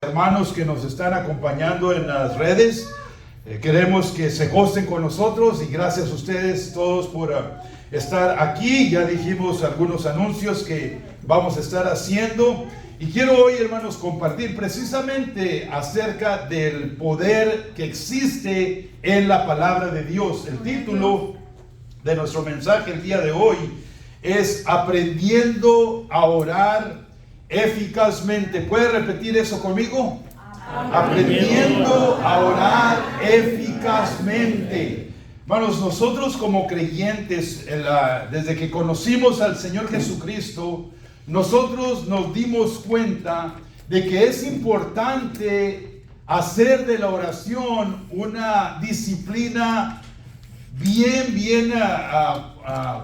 Hermanos que nos están acompañando en las redes, queremos que se gocen con nosotros y gracias a ustedes todos por estar aquí. Ya dijimos algunos anuncios que vamos a estar haciendo y quiero hoy, hermanos, compartir precisamente acerca del poder que existe en la palabra de Dios. El título de nuestro mensaje el día de hoy es Aprendiendo a orar eficazmente. ¿Puede repetir eso conmigo? Aprendiendo a orar eficazmente. Hermanos, nosotros como creyentes, desde que conocimos al Señor Jesucristo, nosotros nos dimos cuenta de que es importante hacer de la oración una disciplina bien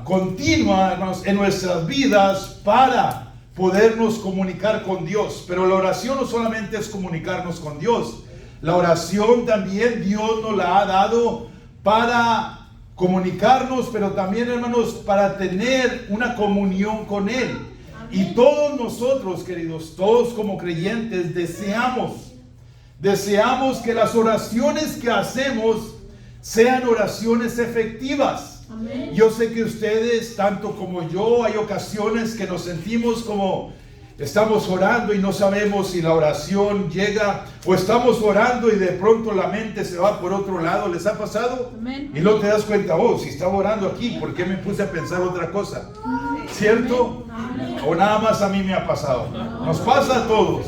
continua, hermanos, en nuestras vidas para podernos comunicar con Dios. Pero la oración no solamente es comunicarnos con Dios. La oración también Dios nos la ha dado para comunicarnos, pero también, hermanos, para tener una comunión con Él. Amén. Y todos nosotros, queridos, todos como creyentes, deseamos que las oraciones que hacemos sean oraciones efectivas. Amén. Yo sé que ustedes, tanto como yo, hay ocasiones que nos sentimos como estamos orando y no sabemos si la oración llega, o estamos orando y de pronto la mente se va por otro lado. ¿Les ha pasado? Amén. Y luego te das cuenta, si estaba orando aquí, ¿por qué me puse a pensar otra cosa? ¿Cierto? Amén. O nada más a mí me ha pasado. Nos pasa a todos.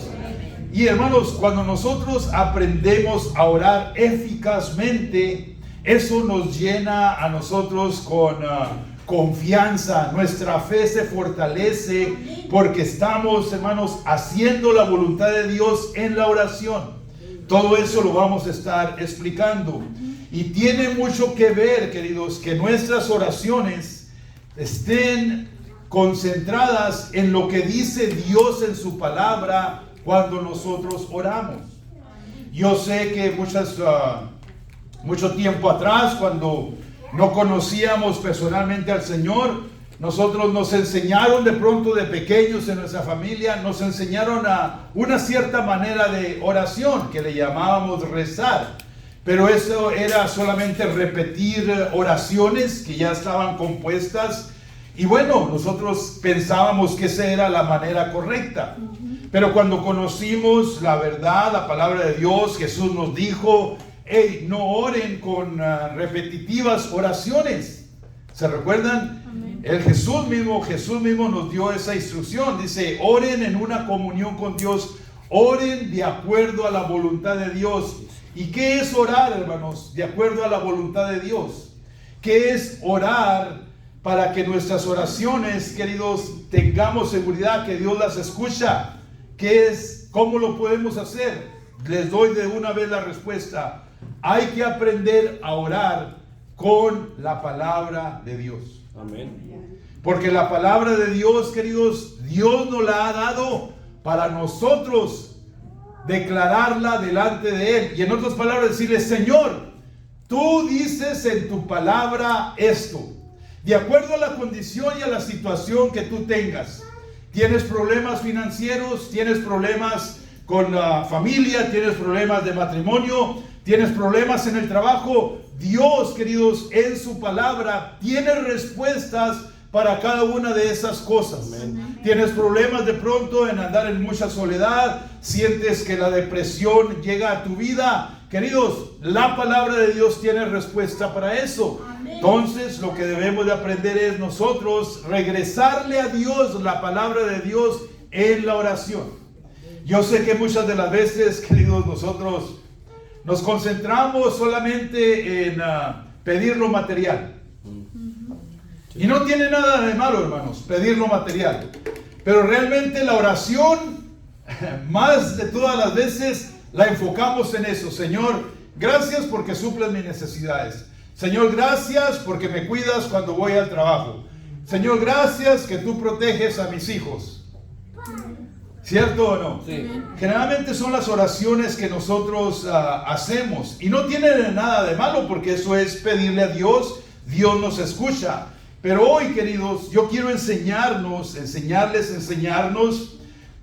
Y hermanos, cuando nosotros aprendemos a orar eficazmente, eso nos llena a nosotros con confianza. Nuestra fe se fortalece porque estamos, hermanos, haciendo la voluntad de Dios en la oración. Todo eso lo vamos a estar explicando. Y tiene mucho que ver, queridos, que nuestras oraciones estén concentradas en lo que dice Dios en su palabra cuando nosotros oramos. Yo sé que mucho tiempo atrás, cuando no conocíamos personalmente al Señor, nosotros nos enseñaron de pronto de pequeños en nuestra familia, nos enseñaron a una cierta manera de oración que le llamábamos rezar. Pero eso era solamente repetir oraciones que ya estaban compuestas. Y bueno, nosotros pensábamos que esa era la manera correcta. Pero cuando conocimos la verdad, la palabra de Dios, Jesús nos dijo: no oren con repetitivas oraciones. ¿Se recuerdan? Amén. Jesús mismo nos dio esa instrucción. Dice: oren en una comunión con Dios. Oren de acuerdo a la voluntad de Dios. ¿Y qué es orar, hermanos? De acuerdo a la voluntad de Dios. ¿Qué es orar para que nuestras oraciones, queridos, tengamos seguridad que Dios las escucha? ¿Qué es? ¿Cómo lo podemos hacer? Les doy de una vez la respuesta. Hay que aprender a orar con la palabra de Dios. Amén. Porque la palabra de Dios, queridos, Dios nos la ha dado para nosotros declararla delante de Él. Y en otras palabras decirle: Señor, tú dices en tu palabra esto. De acuerdo a la condición y a la situación que tú tengas. Tienes problemas financieros, tienes problemas con la familia, tienes problemas de matrimonio, tienes problemas en el trabajo. Dios, queridos, en su palabra tiene respuestas para cada una de esas cosas. Amén. Tienes problemas de pronto en andar en mucha soledad, sientes que la depresión llega a tu vida. Queridos, la palabra de Dios tiene respuesta para eso. Amén. Entonces, lo que debemos de aprender es nosotros regresarle a Dios la palabra de Dios en la oración. Yo sé que muchas de las veces, queridos, nosotros nos concentramos solamente en pedir lo material. Y no tiene nada de malo, hermanos, pedir lo material. Pero realmente la oración, más de todas las veces, la enfocamos en eso. Señor, gracias porque suples mis necesidades. Señor, gracias porque me cuidas cuando voy al trabajo. Señor, gracias que tú proteges a mis hijos. ¿Cierto o no? Sí. Generalmente son las oraciones que nosotros hacemos. Y no tiene nada de malo porque eso es pedirle a Dios. Dios nos escucha. Pero hoy, queridos, yo quiero enseñarnos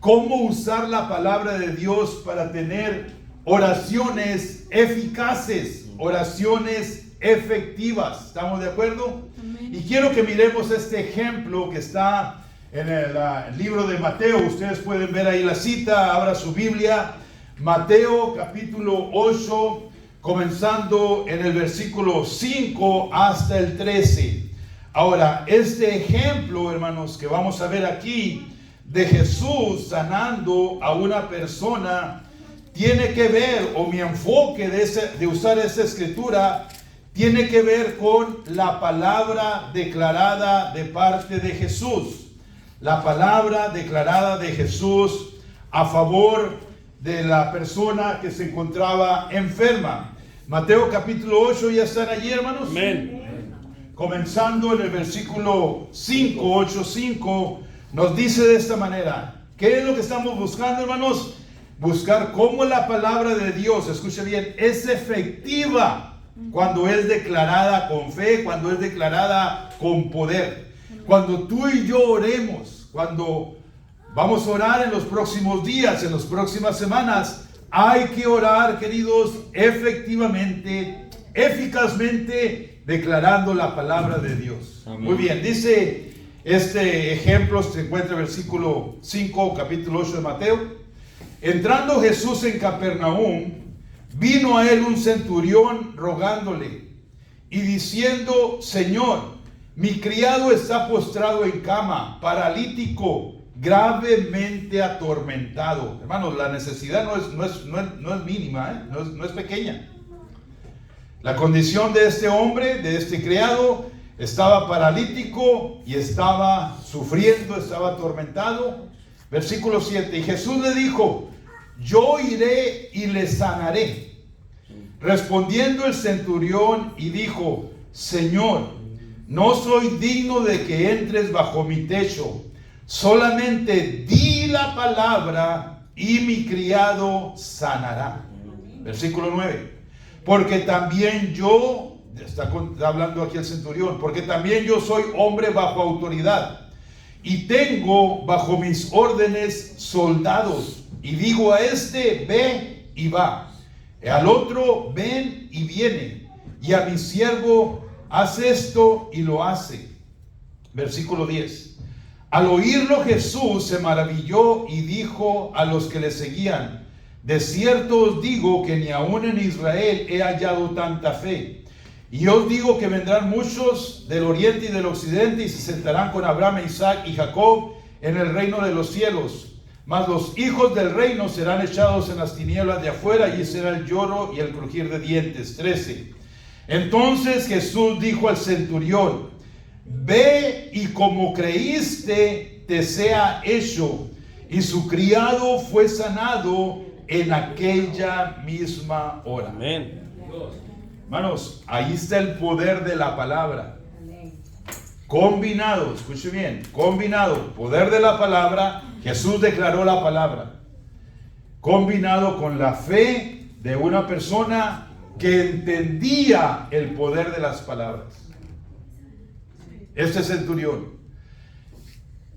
cómo usar la palabra de Dios para tener oraciones eficaces, oraciones efectivas. ¿Estamos de acuerdo? Amén. Y quiero que miremos este ejemplo que está en el libro de Mateo. Ustedes pueden ver ahí la cita, abra su Biblia. Mateo capítulo 8, comenzando en el versículo 5 hasta el 13. Ahora, este ejemplo, hermanos, que vamos a ver aquí de Jesús sanando a una persona, tiene que ver, o mi enfoque de usar esta escritura, tiene que ver con la palabra declarada de parte de Jesús. La palabra declarada de Jesús a favor de la persona que se encontraba enferma. Mateo capítulo 8, ¿ya están allí, hermanos? Amén. Comenzando en el versículo 5, 8:5, nos dice de esta manera. ¿Qué es lo que estamos buscando, hermanos? Buscar cómo la palabra de Dios, escuche bien, es efectiva cuando es declarada con fe, cuando es declarada con poder. Cuando tú y yo oremos, cuando vamos a orar en los próximos días, en las próximas semanas, hay que orar, queridos, efectivamente, eficazmente, declarando la palabra de Dios. Amén. Muy bien, dice este ejemplo, se encuentra en versículo 5, capítulo 8 de Mateo. Entrando Jesús en Capernaum, vino a él un centurión rogándole y diciendo: Señor, mi criado está postrado en cama, paralítico, gravemente atormentado. Hermanos, la necesidad no es mínima, no es pequeña. La condición de este hombre, de este criado, estaba paralítico y estaba sufriendo, estaba atormentado. Versículo 7, y Jesús le dijo: yo iré y le sanaré. Respondiendo el centurión y dijo: Señor, no soy digno de que entres bajo mi techo, solamente di la palabra y mi criado sanará. Versículo 9, porque también yo, está hablando aquí el centurión, porque también yo soy hombre bajo autoridad y tengo bajo mis órdenes soldados, y digo a este: ve y va, al otro: ven y viene, y a mi siervo: haz esto, y lo hace. Versículo 10, al oírlo Jesús se maravilló y dijo a los que le seguían: de cierto os digo que ni aun en Israel he hallado tanta fe. Y os digo que vendrán muchos del oriente y del occidente y se sentarán con Abraham, Isaac y Jacob en el reino de los cielos. Mas los hijos del reino serán echados en las tinieblas de afuera, y será el lloro y el crujir de dientes. 13. Entonces Jesús dijo al centurión: ve y como creíste te sea hecho. Y su criado fue sanado en aquella misma hora. Amén. Hermanos, ahí está el poder de la palabra. Combinado, escuche bien, combinado, poder de la palabra, Jesús declaró la palabra, combinado con la fe de una persona que entendía el poder de las palabras. Este centurión,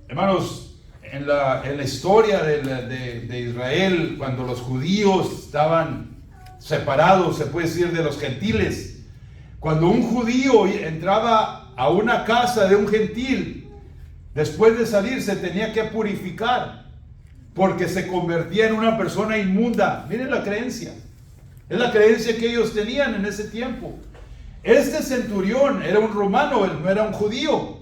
hermanos, en la historia de Israel, cuando los judíos estaban separados, se puede decir, de los gentiles, cuando un judío entraba a una casa de un gentil, después de salir se tenía que purificar, porque se convertía en una persona inmunda. Miren la creencia, es la creencia que ellos tenían en ese tiempo. Este centurión era un romano, él no era un judío.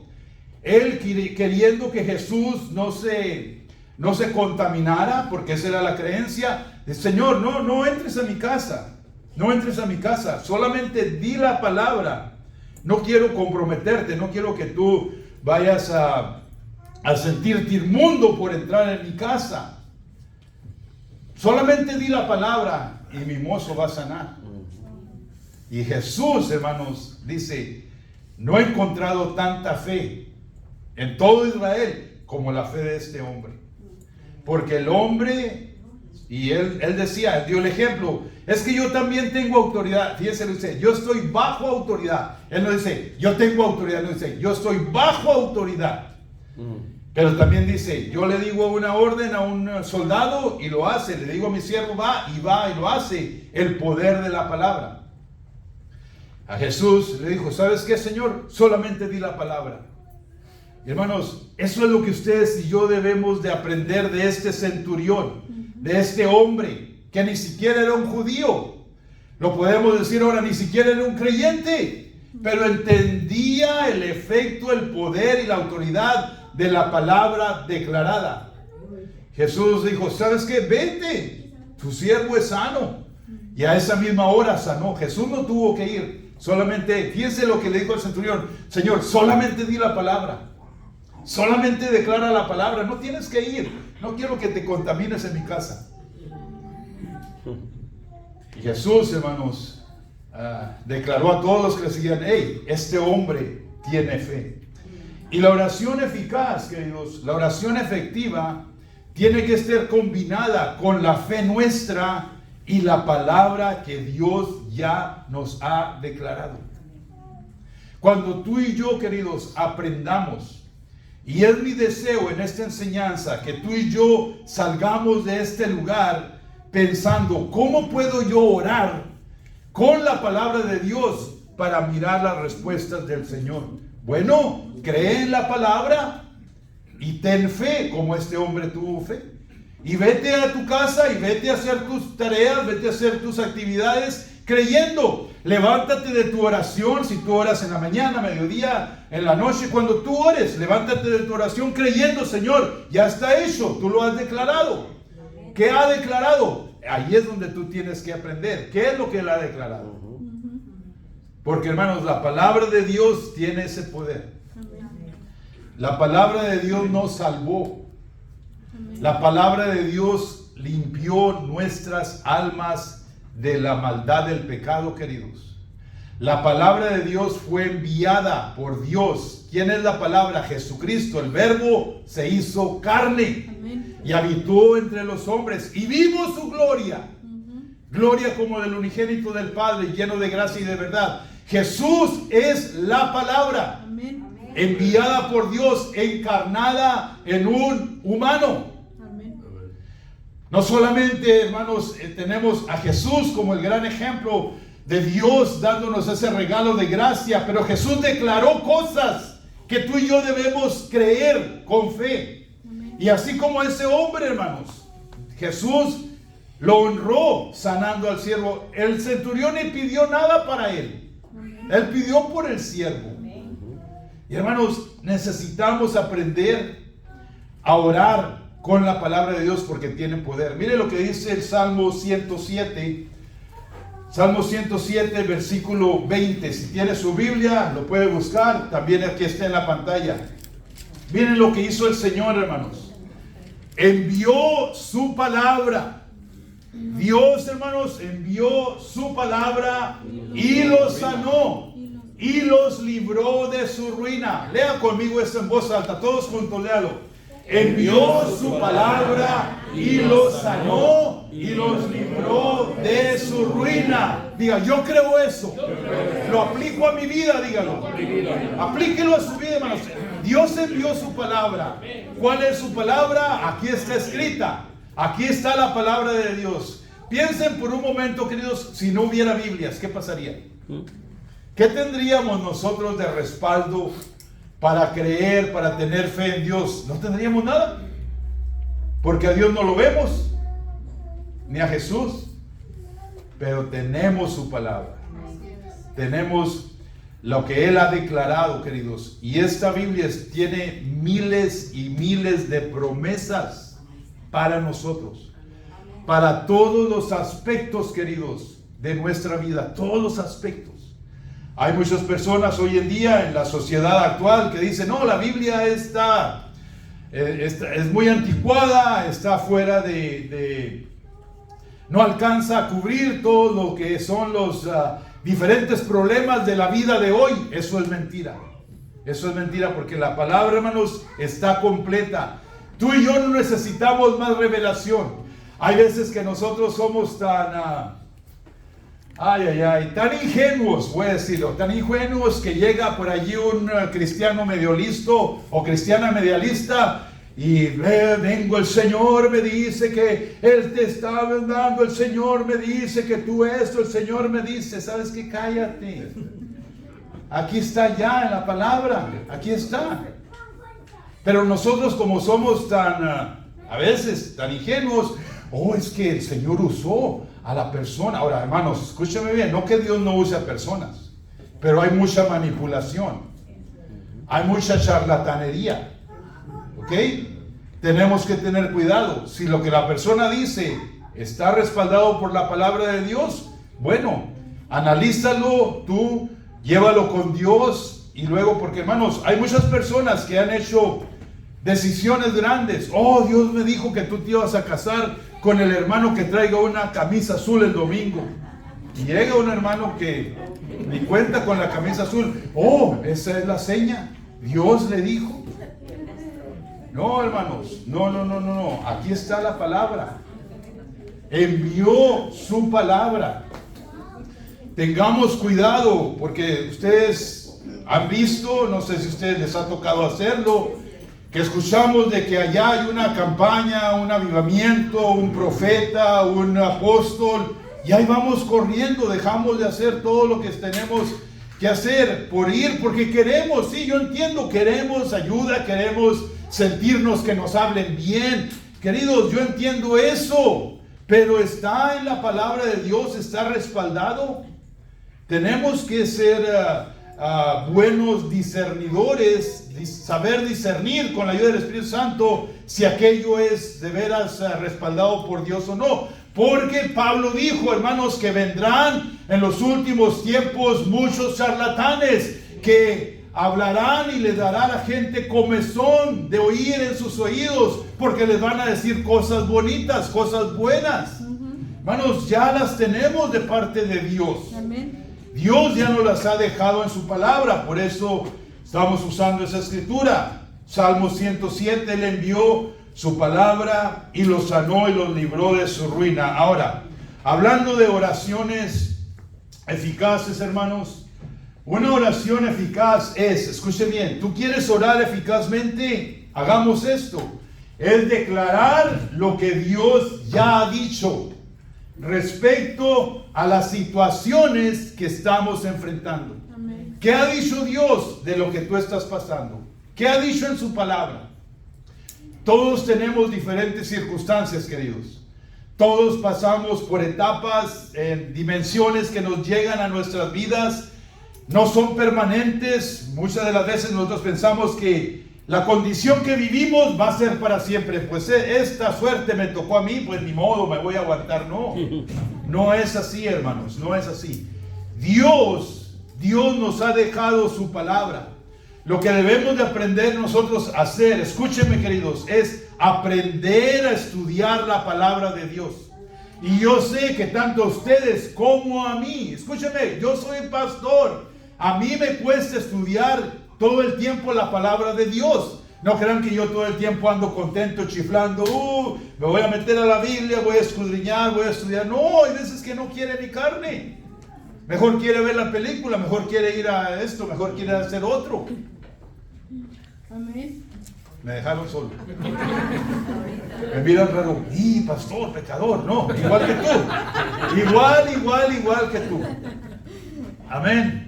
Él queriendo que Jesús no se contaminara, porque esa era la creencia, dice: Señor, no entres a mi casa, no entres a mi casa, solamente di la palabra. No quiero comprometerte, no quiero que tú vayas a sentirte inmundo por entrar en mi casa. Solamente di la palabra y mi mozo va a sanar. Y Jesús, hermanos, dice: no he encontrado tanta fe en todo Israel como la fe de este hombre. Porque el hombre, y él decía, dio el ejemplo: es que yo también tengo autoridad. Fíjense, lo dice: yo estoy bajo autoridad. Él no dice: yo tengo autoridad, no dice: yo estoy bajo autoridad. Pero también dice, yo le digo una orden a un soldado y lo hace. Le digo a mi siervo, va y lo hace. El poder de la palabra. A Jesús le dijo, ¿sabes qué, Señor? Solamente di la palabra. Y hermanos, eso es lo que ustedes y yo debemos de aprender de este centurión, de este hombre, que ni siquiera era un judío. Lo podemos decir ahora, ni siquiera era un creyente, pero entendía el efecto, el poder y la autoridad de la palabra declarada. Jesús dijo, ¿sabes qué? Vete, tu siervo es sano. Y a esa misma hora sanó. Jesús no tuvo que ir. Solamente, fíjense lo que le dijo al centurión. Señor, solamente di la palabra. Solamente declara la palabra. No tienes que ir. No quiero que te contamines en mi casa. Y Jesús, hermanos, declaró a todos los que le seguían, hey, este hombre tiene fe. Y la oración eficaz, queridos, la oración efectiva tiene que estar combinada con la fe nuestra y la palabra que Dios ya nos ha declarado. Cuando tú y yo, queridos, aprendamos, y es mi deseo en esta enseñanza, que tú y yo salgamos de este lugar pensando, ¿cómo puedo yo orar con la palabra de Dios para mirar las respuestas del Señor? Bueno, cree en la palabra y ten fe, como este hombre tuvo fe. Y vete a tu casa y vete a hacer tus tareas, vete a hacer tus actividades creyendo. Levántate de tu oración, si tú oras en la mañana, mediodía, en la noche, cuando tú ores, levántate de tu oración creyendo, Señor, ya está hecho, tú lo has declarado. ¿Qué ha declarado? Ahí es donde tú tienes que aprender. ¿Qué es lo que Él ha declarado? Porque, hermanos, la palabra de Dios tiene ese poder. La palabra de Dios nos salvó. La palabra de Dios limpió nuestras almas de la maldad del pecado, queridos. La palabra de Dios fue enviada por Dios. ¿Quién es la palabra? Jesucristo. El Verbo se hizo carne. Amén. Y habitó entre los hombres y vimos su gloria. Gloria como del unigénito del Padre, lleno de gracia y de verdad. Jesús es la palabra. Amén. Enviada por Dios, encarnada en un humano. Amén. No solamente, hermanos, tenemos a Jesús como el gran ejemplo de Dios dándonos ese regalo de gracia, pero Jesús declaró cosas que tú y yo debemos creer con fe. Amén. Y así como ese hombre, hermanos, Jesús lo honró sanando al siervo. El centurión no pidió nada para él. Amén. Él pidió por el siervo. Y hermanos, necesitamos aprender a orar con la palabra de Dios porque tiene poder. Mire lo que dice el Salmo 107. Salmo 107, versículo 20. Si tiene su Biblia, lo puede buscar. También aquí está en la pantalla. Miren lo que hizo el Señor, hermanos. Envió su palabra. Dios, hermanos, envió su palabra y los sanó. Y los libró de su ruina. Lea conmigo esto en voz alta. Todos juntos, léalo. Envió su palabra y los sanó y los libró de su ruina. Diga, yo creo eso. Lo aplico a mi vida, dígalo. Aplíquelo a su vida, hermanos. Dios envió su palabra. ¿Cuál es su palabra? Aquí está escrita. Aquí está la palabra de Dios. Piensen por un momento, queridos, si no hubiera Biblias, ¿qué pasaría? ¿Qué tendríamos nosotros de respaldo para creer, para tener fe en Dios? No tendríamos nada. Porque a Dios no lo vemos, ni a Jesús. Pero tenemos su palabra. Tenemos lo que Él ha declarado, queridos. Y esta Biblia tiene miles y miles de promesas para nosotros. Para todos los aspectos, queridos, de nuestra vida. Todos los aspectos. Hay muchas personas hoy en día en la sociedad actual que dicen, no, la Biblia es muy anticuada, está fuera no alcanza a cubrir todo lo que son los diferentes problemas de la vida de hoy. Eso es mentira. Eso es mentira porque la palabra, hermanos, está completa. Tú y yo no necesitamos más revelación. Hay veces que nosotros somos Ay, ay, ay, tan ingenuos, voy a decirlo, tan ingenuos que llega por allí un cristiano medio listo o cristiana media lista y vengo, el Señor me dice que Él te está dando, el Señor me dice que tú esto, el Señor me dice, ¿sabes qué? Cállate. Aquí está ya en la palabra, aquí está. Pero nosotros como somos tan, a veces, tan ingenuos, es que el Señor usó a la persona. Ahora, hermanos, escúchame bien, no que Dios no use a personas, pero hay mucha manipulación, hay mucha charlatanería, ¿ok? Tenemos que tener cuidado. Si lo que la persona dice está respaldado por la palabra de Dios, bueno, analízalo tú, llévalo con Dios y luego, porque hermanos, hay muchas personas que han hecho decisiones grandes. Dios me dijo que tú te ibas a casar con el hermano que traiga una camisa azul el domingo. Y llega un hermano que ni cuenta con la camisa azul. Esa es la seña. Dios le dijo. No, hermanos, no. Aquí está la palabra. Envió su palabra. Tengamos cuidado, porque ustedes han visto, no sé si a ustedes les ha tocado hacerlo, que escuchamos de que allá hay una campaña, un avivamiento, un profeta, un apóstol, y ahí vamos corriendo, dejamos de hacer todo lo que tenemos que hacer por ir, porque queremos, sí, yo entiendo, queremos ayuda, queremos sentirnos que nos hablen bien. Queridos, yo entiendo eso, pero está en la palabra de Dios, está respaldado. Tenemos que ser buenos discernidores, saber discernir con la ayuda del Espíritu Santo si aquello es de veras respaldado por Dios o no. Porque Pablo dijo, hermanos, que vendrán en los últimos tiempos muchos charlatanes que hablarán y les dará a la gente comezón de oír en sus oídos, porque les van a decir cosas bonitas, cosas buenas. Hermanos, ya las tenemos de parte de Dios. Amén. Dios ya nos las ha dejado en su palabra, por eso estamos usando esa escritura. Salmo 107, Él envió su palabra y los sanó y los libró de su ruina. Ahora, hablando de oraciones eficaces, hermanos, una oración eficaz es, escuche bien, tú quieres orar eficazmente, hagamos esto, es declarar lo que Dios ya ha dicho respecto a las situaciones que estamos enfrentando. Amén. ¿Qué ha dicho Dios de lo que tú estás pasando? ¿Qué ha dicho en su palabra? Todos tenemos diferentes circunstancias, queridos. Todos pasamos por etapas, en dimensiones que nos llegan a nuestras vidas. No son permanentes. Muchas de las veces nosotros pensamos que la condición que vivimos va a ser para siempre. Pues esta suerte me tocó a mí, pues ni modo, me voy a aguantar. No, no es así, hermanos, no es así. Dios nos ha dejado su palabra. Lo que debemos de aprender nosotros a hacer, escúchenme, queridos, es aprender a estudiar la palabra de Dios. Y yo sé que tanto a ustedes como a mí, escúchenme, yo soy pastor, a mí me cuesta estudiar todo el tiempo la palabra de Dios. No crean que yo todo el tiempo ando contento, chiflando, me voy a meter a la Biblia, voy a escudriñar, voy a estudiar. No, hay veces que no quiere mi carne. Mejor quiere ver la película, mejor quiere ir a esto, mejor quiere hacer otro. Amén. Me dejaron solo. Me miran raro, pastor, pecador. No, igual que tú. Igual que tú. Amén.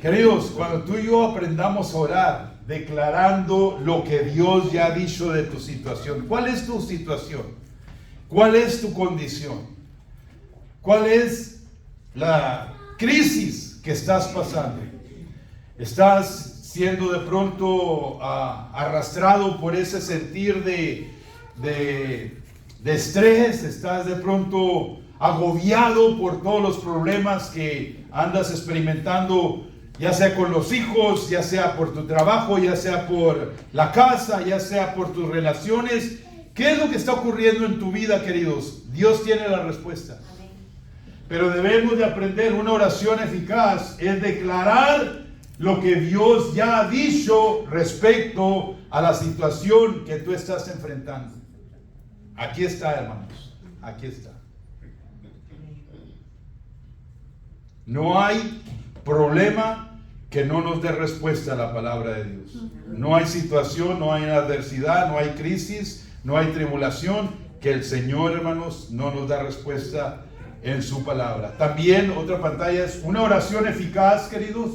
Queridos, cuando tú y yo aprendamos a orar, declarando lo que Dios ya ha dicho de tu situación. ¿Cuál es tu situación? ¿Cuál es tu condición? ¿Cuál es la crisis que estás pasando? ¿Estás siendo de pronto arrastrado por ese sentir de estrés? ¿Estás de pronto agobiado por todos los problemas que andas experimentando, ya sea con los hijos, ya sea por tu trabajo, ya sea por la casa, ya sea por tus relaciones? ¿Qué es lo que está ocurriendo en tu vida, queridos? Dios tiene la respuesta. Pero debemos de aprender. Una oración eficaz es declarar lo que Dios ya ha dicho respecto a la situación que tú estás enfrentando. Aquí está, hermanos. Aquí está. No hay problema que no nos dé respuesta a la palabra de Dios. No hay situación, no hay adversidad, no hay crisis, no hay tribulación que el Señor, hermanos, no nos da respuesta en su palabra. También otra pantalla es una oración eficaz, queridos.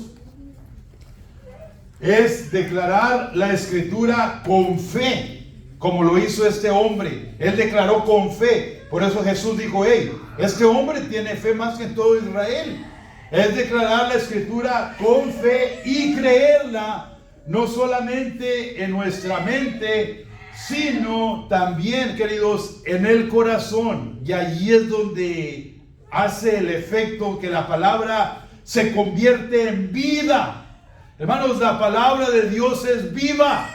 Es declarar la Escritura con fe, como lo hizo este hombre. Él declaró con fe. Por eso Jesús dijo, hey, este hombre tiene fe más que todo Israel. Es declarar la Escritura con fe y creerla, no solamente en nuestra mente, sino también, queridos, en el corazón. Y allí es donde hace el efecto que la palabra se convierte en vida. Hermanos, la palabra de Dios es viva.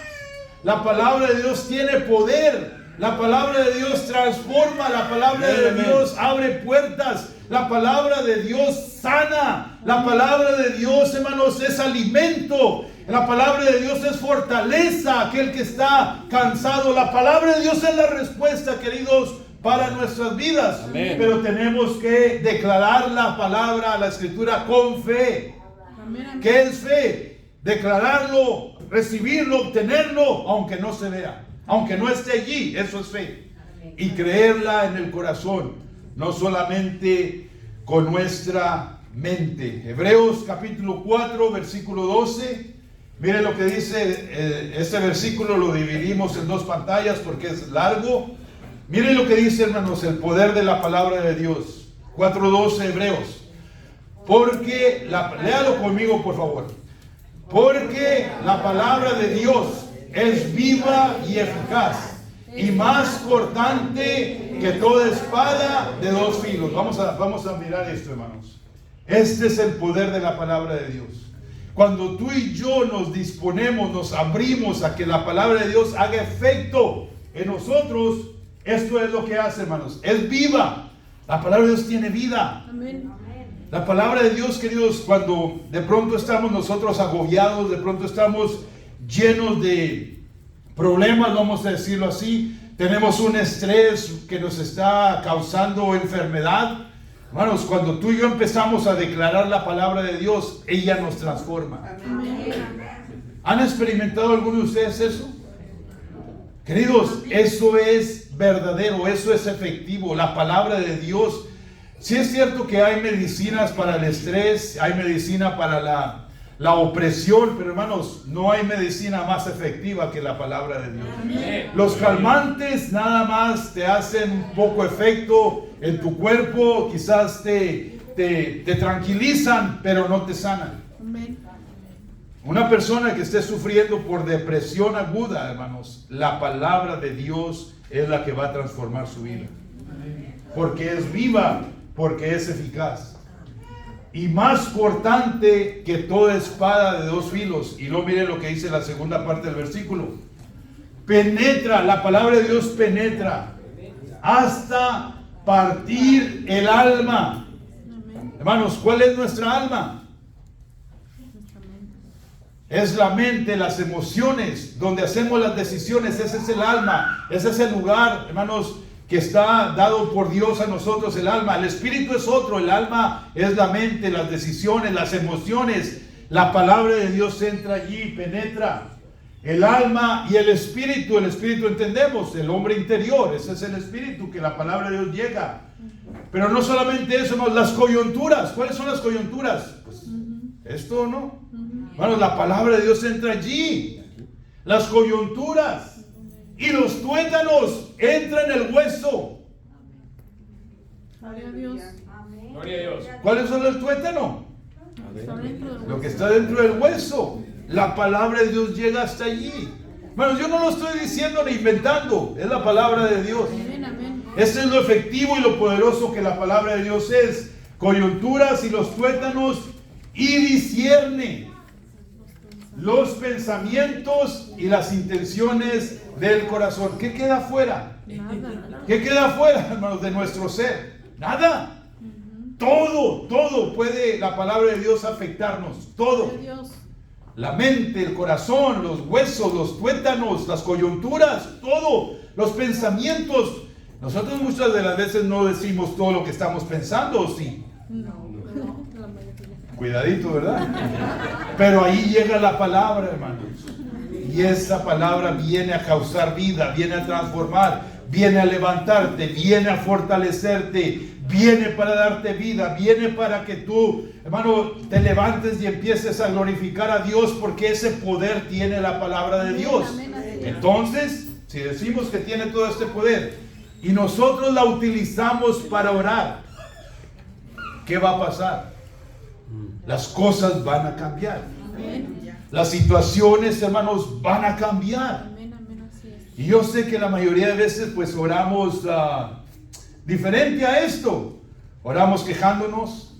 La palabra de Dios tiene poder. La palabra de Dios transforma. La palabra de Dios abre puertas. La palabra de Dios sana. La palabra de Dios, hermanos, es alimento. La palabra de Dios es fortaleza a aquel que está cansado. La palabra de Dios es la respuesta, queridos, para nuestras vidas. Amén. Pero tenemos que declarar la palabra, la Escritura, con fe. Amén. ¿Qué es fe? Declararlo, recibirlo, obtenerlo, aunque no se vea, aunque no esté allí. Eso es fe. Y creerla en el corazón, no solamente con nuestra mente. Hebreos capítulo 4, versículo 12. Mire lo que dice, este versículo lo dividimos en dos pantallas porque es largo. Mire lo que dice, hermanos, el poder de la palabra de Dios. 4:12 Hebreos. Porque, léalo conmigo por favor. Porque la palabra de Dios es viva y eficaz y más cortante que toda espada de dos filos. Vamos a mirar esto, hermanos. Este es el poder de la palabra de Dios. Cuando tú y yo nos disponemos, nos abrimos a que la palabra de Dios haga efecto en nosotros, esto es lo que hace, hermanos. Es viva. La palabra de Dios tiene vida. Amén. La palabra de Dios, queridos, cuando de pronto estamos nosotros agobiados, de pronto estamos llenos de problemas, vamos a decirlo así, tenemos un estrés que nos está causando enfermedad. Hermanos, cuando tú y yo empezamos a declarar la palabra de Dios, ella nos transforma. ¿Han experimentado alguno de ustedes eso? Queridos, eso es verdadero, eso es efectivo. La palabra de Dios. Sí es cierto que hay medicinas para el estrés, hay medicina para la opresión, pero hermanos, no hay medicina más efectiva que la palabra de Dios. Amén. Los calmantes nada más te hacen un poco efecto en tu cuerpo, quizás te tranquilizan, pero no te sanan. Amén. Una persona que esté sufriendo por depresión aguda, hermanos, la palabra de Dios es la que va a transformar su vida. Porque es viva. Porque es eficaz y más cortante que toda espada de dos filos. Y luego mire lo que dice la segunda parte del versículo. Penetra, la palabra de Dios penetra hasta partir el alma. Hermanos, ¿cuál es nuestra alma? Es la mente, las emociones, donde hacemos las decisiones. Ese es el alma, ese es el lugar, hermanos, que está dado por Dios a nosotros, el alma. El espíritu es otro, el alma es la mente, las decisiones, las emociones. La palabra de Dios entra allí, penetra el alma y el espíritu. El espíritu entendemos, el hombre interior, ese es el espíritu que la palabra de Dios llega. Pero no solamente eso, no, las coyunturas. ¿Cuáles son las coyunturas? Pues esto o no. Bueno, la palabra de Dios entra allí. Las coyunturas. Y los tuétanos entran en el hueso. Gloria a Dios. Gloria a Dios. ¿Cuáles son los tuétanos? Lo que está dentro del hueso. La palabra de Dios llega hasta allí. Bueno, yo no lo estoy diciendo ni inventando. Es la palabra de Dios. Este es lo efectivo y lo poderoso que la palabra de Dios es. Coyunturas y los tuétanos, y discierne los pensamientos y las intenciones del corazón. ¿Qué queda afuera? Nada. ¿Qué queda afuera, hermanos, de nuestro ser? Nada. Todo puede la palabra de Dios afectarnos. Todo. La mente, el corazón, los huesos, los tuétanos, las coyunturas, todo. Los pensamientos. Nosotros muchas de las veces no decimos todo lo que estamos pensando, ¿sí? No. Cuidadito, ¿verdad? Pero ahí llega la palabra, hermanos. Y esa palabra viene a causar vida, viene a transformar, viene a levantarte, viene a fortalecerte, viene para darte vida, viene para que tú, hermano, te levantes y empieces a glorificar a Dios, porque ese poder tiene la palabra de Dios. Entonces, si decimos que tiene todo este poder y nosotros la utilizamos para orar, ¿qué va a pasar? Las cosas van a cambiar. Las situaciones, hermanos, van a cambiar. Y yo sé que la mayoría de veces pues oramos diferente a esto. Oramos quejándonos.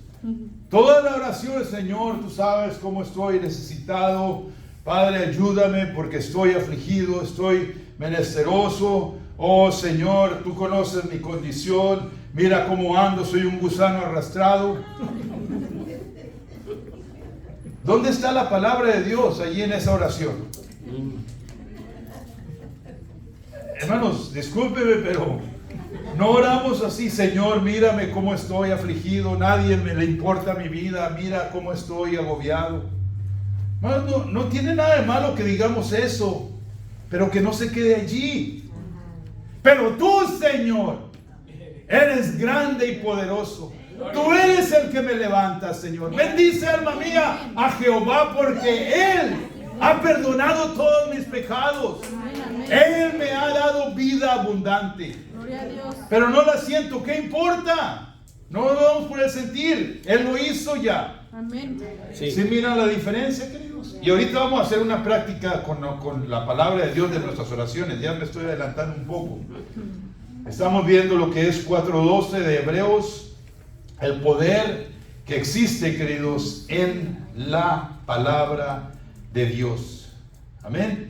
Toda la oración es: Señor, tú sabes cómo estoy necesitado. Padre, ayúdame porque estoy afligido, estoy menesteroso. Oh Señor, tú conoces mi condición. Mira cómo ando, soy un gusano arrastrado. ¿Dónde está la palabra de Dios allí en esa oración? Hermanos, discúlpeme, pero no oramos así: Señor, mírame cómo estoy afligido, nadie me le importa mi vida, mira cómo estoy agobiado. No tiene nada de malo que digamos eso, pero que no se quede allí. Pero tú, Señor, eres grande y poderoso. Tú eres el que me levanta, Señor. Bendice, alma mía, a Jehová, porque Él ha perdonado todos mis pecados. Él me ha dado vida abundante. Pero no la siento, ¿qué importa? No lo vamos por el sentir. Él lo hizo ya. Amén. ¿Sí miran la diferencia, queridos? Y ahorita vamos a hacer una práctica con la palabra de Dios de nuestras oraciones. Ya me estoy adelantando un poco. Estamos viendo lo que es 4:12 de Hebreos. El poder que existe, queridos, en la palabra de Dios. Amén.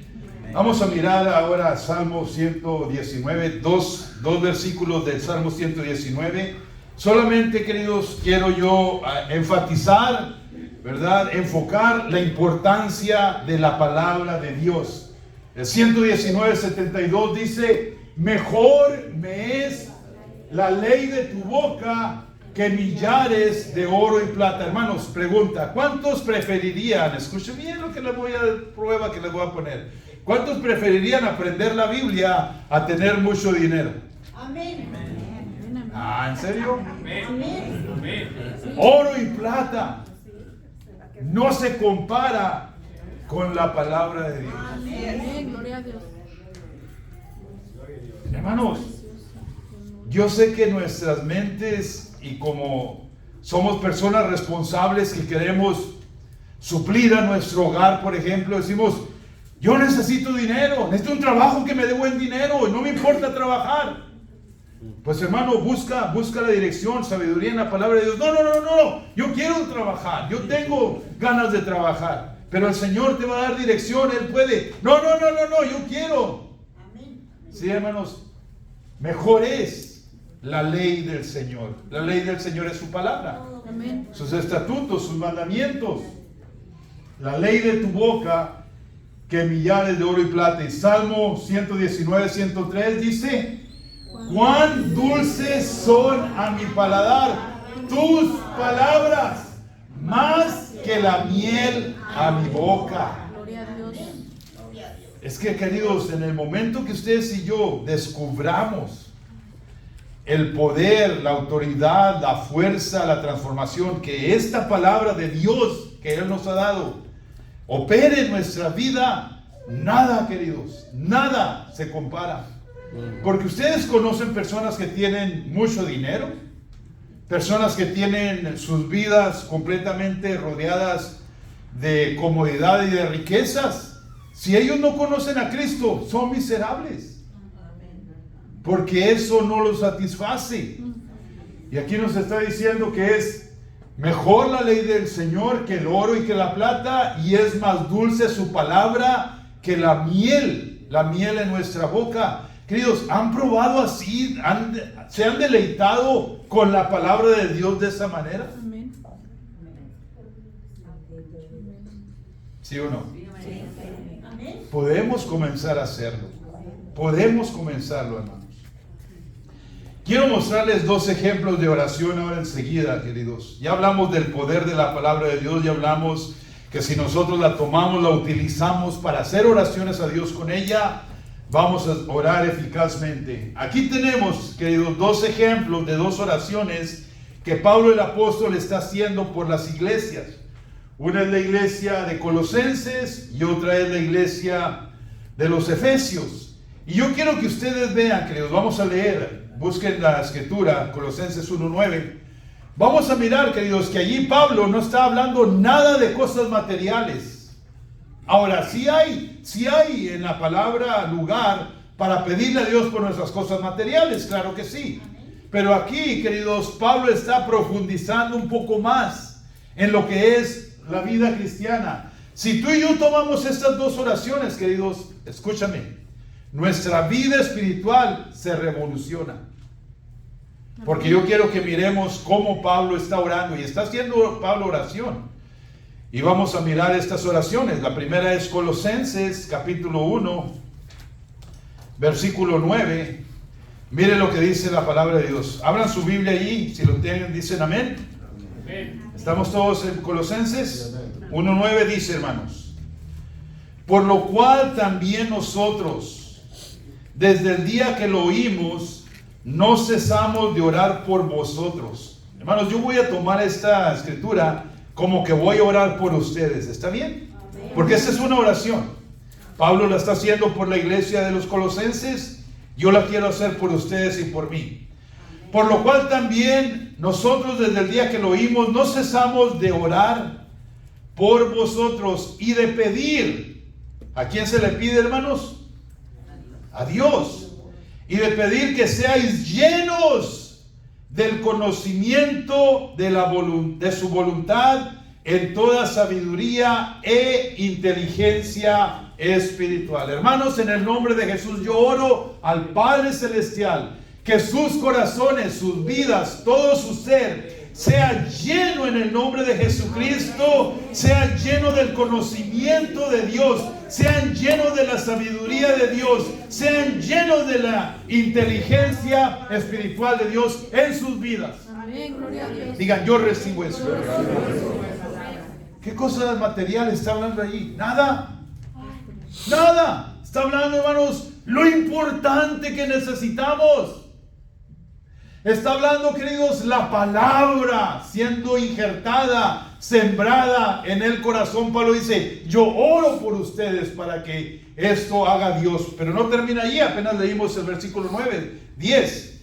Vamos a mirar ahora Salmo 119, dos versículos del Salmo 119. Solamente, queridos, quiero yo enfatizar, ¿verdad? Enfocar la importancia de la palabra de Dios. El 119:72 dice: mejor me es la ley de tu boca que millares de oro y plata. Hermanos, pregunta: ¿cuántos preferirían, escuchen bien lo que les voy a prueba que les voy a poner, ¿cuántos preferirían aprender la Biblia a tener mucho dinero? Amén. ¿En serio? Amén. Oro y plata no se compara con la palabra de Dios. Amén. Gloria a Dios. Hermanos, yo sé que nuestras mentes, y como somos personas responsables que queremos suplir a nuestro hogar, por ejemplo, decimos: yo necesito dinero, necesito un trabajo que me dé buen dinero, no me importa trabajar. Pues hermano, busca la dirección, sabiduría en la palabra de Dios. No, yo quiero trabajar, yo tengo ganas de trabajar, pero el Señor te va a dar dirección, Él puede. No, yo quiero. Sí, hermanos, mejor es la ley del Señor. La ley del Señor es su palabra. Amén. Sus estatutos, sus mandamientos. La ley de tu boca que millares de oro y plata. Y Salmo 119:103 dice: cuán dulces son a mi paladar tus palabras, más que la miel a mi boca. Gloria a Dios. Es que, queridos, en el momento que ustedes y yo descubramos el poder, la autoridad, la fuerza, la transformación que esta palabra de Dios que Él nos ha dado opere en nuestra vida, nada, queridos, nada se compara. Porque ustedes conocen personas que tienen mucho dinero, personas que tienen sus vidas completamente rodeadas de comodidad y de riquezas. Si ellos no conocen a Cristo, son miserables, porque eso no los satisface. Y aquí nos está diciendo que es mejor la ley del Señor que el oro y que la plata, y es más dulce su palabra que la miel en nuestra boca. Queridos, ¿han probado así? ¿Se han deleitado con la palabra de Dios de esa manera? Amén. ¿Sí o no? Podemos comenzar a hacerlo. Podemos comenzarlo, hermanos. Quiero mostrarles dos ejemplos de oración ahora enseguida, queridos. Ya hablamos del poder de la palabra de Dios, ya hablamos que si nosotros la tomamos, la utilizamos para hacer oraciones a Dios con ella, vamos a orar eficazmente. Aquí tenemos, queridos, dos ejemplos de dos oraciones que Pablo el apóstol está haciendo por las iglesias. Una es la iglesia de Colosenses y otra es la iglesia de los Efesios. Y yo quiero que ustedes vean, queridos, vamos a leer, busquen la escritura, Colosenses 1:9. Vamos a mirar, queridos, que allí Pablo no está hablando nada de cosas materiales. Ahora, sí hay en la palabra lugar para pedirle a Dios por nuestras cosas materiales, claro que sí. Pero aquí, queridos, Pablo está profundizando un poco más en lo que es la vida cristiana. Si tú y yo tomamos estas dos oraciones, queridos, escúchame, nuestra vida espiritual se revoluciona. Porque yo quiero que miremos cómo Pablo está orando. Y está haciendo Pablo oración. Y vamos a mirar estas oraciones. La primera es Colosenses capítulo 1, versículo 9. Miren lo que dice la palabra de Dios. Abran su Biblia allí. Si lo tienen, dicen amén. ¿Estamos todos en Colosenses? 1:9 dice, hermanos: por lo cual también nosotros, desde el día que lo oímos, no cesamos de orar por vosotros. Hermanos, yo voy a tomar esta escritura como que voy a orar por ustedes. ¿Está bien? Porque esta es una oración. Pablo la está haciendo por la iglesia de los Colosenses. Yo la quiero hacer por ustedes y por mí. Por lo cual también nosotros desde el día que lo oímos no cesamos de orar por vosotros y de pedir. ¿A quién se le pide, hermanos? A Dios. Y de pedir que seáis llenos del conocimiento de su voluntad en toda sabiduría e inteligencia espiritual. Hermanos, en el nombre de Jesús yo oro al Padre Celestial que sus corazones, sus vidas, todo su ser sea lleno en el nombre de Jesucristo, sea lleno del conocimiento de Dios, sean llenos de la sabiduría de Dios, sean llenos de la inteligencia espiritual de Dios en sus vidas. Amén, gloria a Dios. Digan, yo recibo eso. ¿Qué cosas materiales está hablando allí? Nada. Nada. Está hablando, hermanos, lo importante que necesitamos. Está hablando, queridos, la palabra siendo injertada, sembrada en el corazón. Pablo dice, yo oro por ustedes para que esto haga Dios. Pero no termina allí, apenas leímos el versículo 10.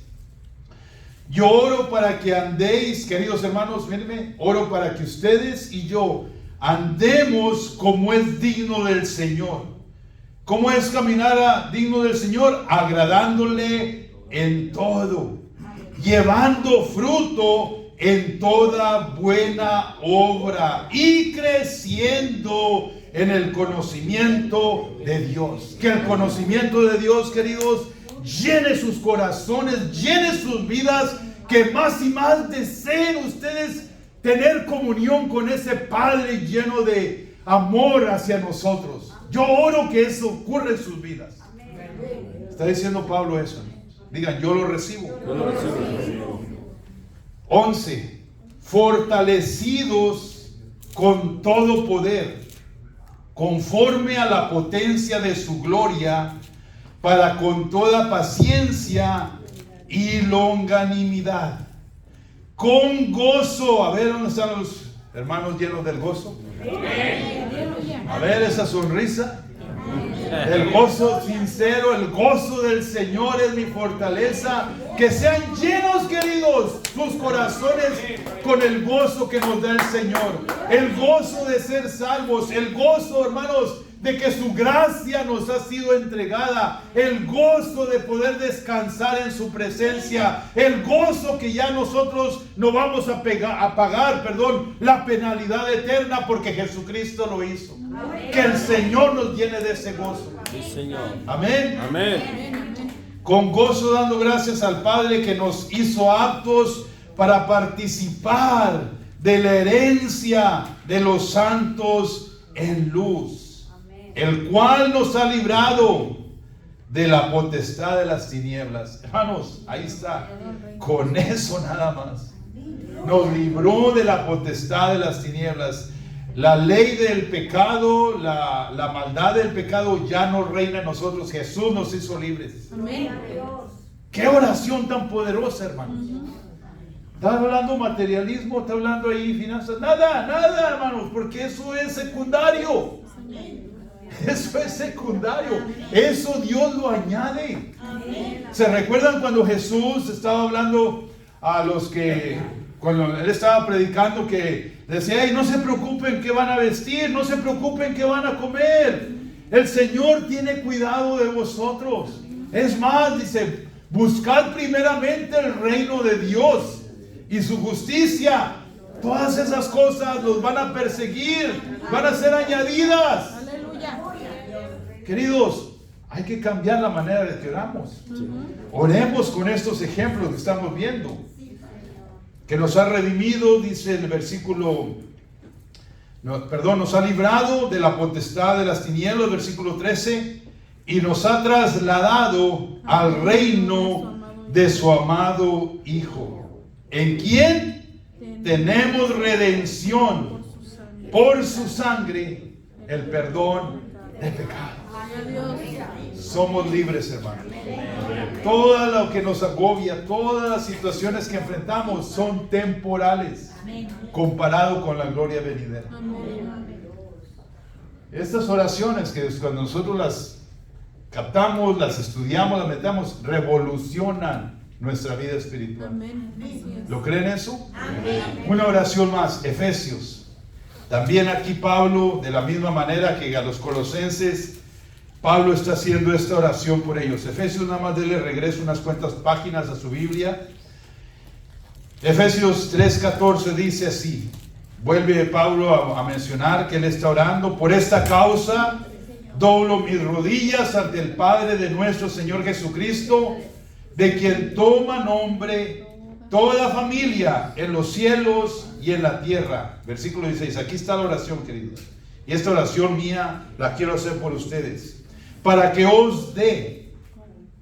Yo oro para que andéis, queridos hermanos, mírenme, oro para que ustedes y yo andemos como es digno del Señor. ¿Cómo es caminar digno del Señor? Agradándole en todo, llevando fruto en toda buena obra y creciendo en el conocimiento de Dios. Que el conocimiento de Dios, queridos, llene sus corazones, llene sus vidas, que más y más deseen ustedes tener comunión con ese Padre lleno de amor hacia nosotros. Yo oro que eso ocurra en sus vidas. Está diciendo Pablo eso. Digan, yo lo recibo. Yo lo recibo. 11. Fortalecidos con todo poder, conforme a la potencia de su gloria, para con toda paciencia y longanimidad, con gozo. A ver, ¿dónde están los hermanos llenos del gozo? A ver esa sonrisa. El gozo sincero, el gozo del Señor es mi fortaleza. Que sean llenos, queridos, sus corazones con el gozo que nos da el Señor. El gozo de ser salvos, el gozo, hermanos, de que su gracia nos ha sido entregada, el gozo de poder descansar en su presencia, el gozo que ya nosotros no vamos a pagar la penalidad eterna porque Jesucristo lo hizo. Que el Señor nos llene de ese gozo. Sí, Señor. Amén. Amén. Con gozo dando gracias al Padre que nos hizo aptos para participar de la herencia de los santos en luz, el cual nos ha librado de la potestad de las tinieblas. Hermanos, ahí está. Con eso nada más. Nos libró de la potestad de las tinieblas. La ley del pecado, la maldad del pecado ya no reina en nosotros. Jesús nos hizo libres. Amén. Qué oración tan poderosa, hermanos. ¿Está hablando materialismo? ¿Está hablando ahí finanzas? Nada, hermanos, porque eso es secundario. Eso es secundario. Eso Dios lo añade. ¿Se recuerdan cuando Jesús estaba hablando a los que, cuando Él estaba predicando, que decía, hey, no se preocupen qué van a vestir, no se preocupen qué van a comer? El Señor tiene cuidado de vosotros. Es más, dice, buscad primeramente el reino de Dios y su justicia. Todas esas cosas los van a perseguir, van a ser añadidas. Aleluya. Queridos, hay que cambiar la manera de que oramos. Oremos con estos ejemplos que estamos viendo. Que nos ha redimido, dice el versículo, nos ha librado de la potestad de las tinieblas, versículo 13, y nos ha trasladado al reino de su amado Hijo, en quien tenemos redención por su sangre, el perdón de pecados. Somos libres, hermanos. Todo lo que nos agobia, todas las situaciones que enfrentamos son temporales comparado con la gloria venidera. Estas oraciones que cuando nosotros las captamos, las estudiamos, las metamos, revolucionan nuestra vida espiritual. ¿Lo creen eso? Una oración más, Efesios. También aquí Pablo, de la misma manera que a los colosenses, Pablo está haciendo esta oración por ellos. Efesios, nada más dele regreso unas cuantas páginas a su Biblia. Efesios 3:14 dice así. Vuelve Pablo a mencionar que él está orando. Por esta causa doblo mis rodillas ante el Padre de nuestro Señor Jesucristo, de quien toma nombre toda familia en los cielos y en la tierra. Versículo 16. Aquí está la oración, queridos. Y esta oración mía la quiero hacer por ustedes. Para que os dé,